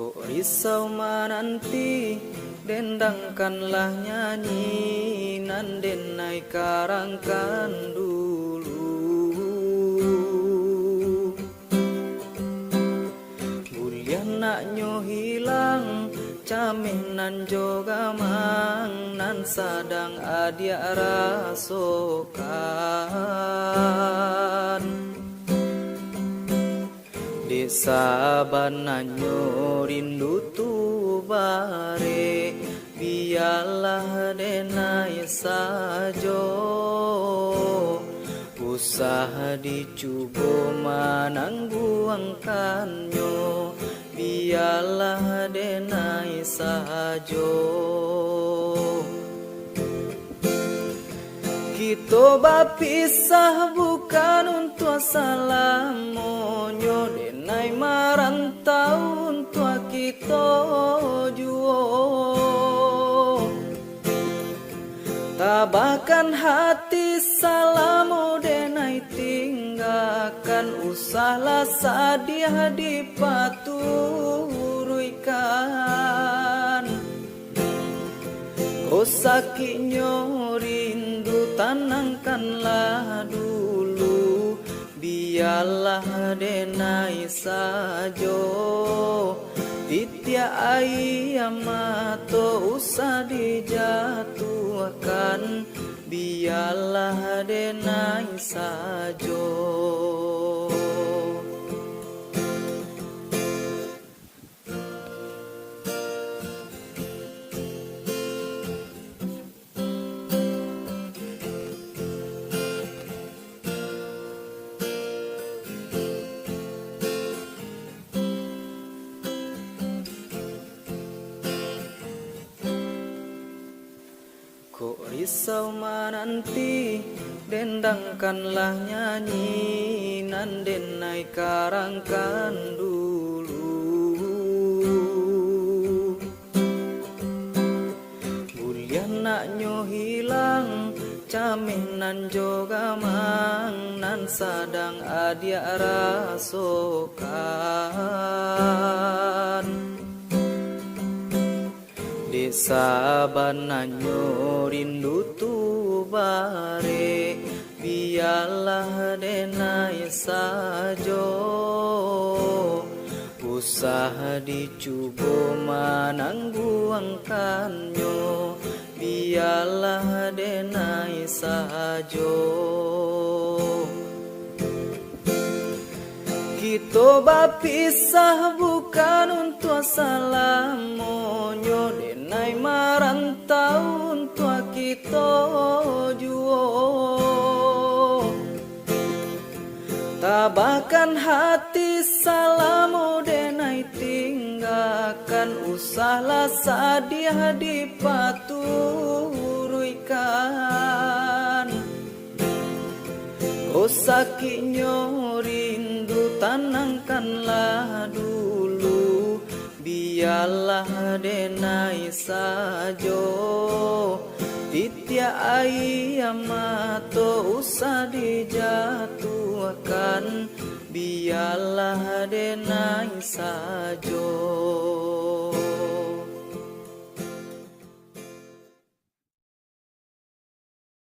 Kok risau menanti, dendangkanlah nyanyi, nan denai karangkan dulu. Bulian naknyo hilang, camih nan jogamang, nan sadang adia rasokan. Saban nanyo rindu tu bare, biarlah denai sajo. Usah dicubo manangguangkanyo, biarlah denai sajo. Kita bapisah bukan untuk salah monyo, denai marantau untuk kita juo. Tabahkan hati salamu denai tinggalkan, usahlah sadih dipaturuikan. Oh sakitnya rindu tanangkanlah dulu, biarlah denai sajo. Titia ayam mato usah dijatuhkan, biarlah denai sajo. Kok risau menanti, dendangkanlah nyanyi, nan denai karangkan dulu. Bulian naknyo hilang, camih nan jogamang, nan sadang adia rasokan. Saban nanyo rindu tu bare, biarlah denai sajo. Usah dicubo manangguangkanyo, biarlah denai sajo. Kita bapisah bukan untuk salah monyo, denai marantau untuk kita juo. Tabahkan hati salamu denai tinggalkan, usahlah sadih dipaturuikan. Oh sakitnya rindu tanangkanlah dulu, biarlah denai sajo. Titia ayam mato usah dijatuhkan, biarlah denai sajo.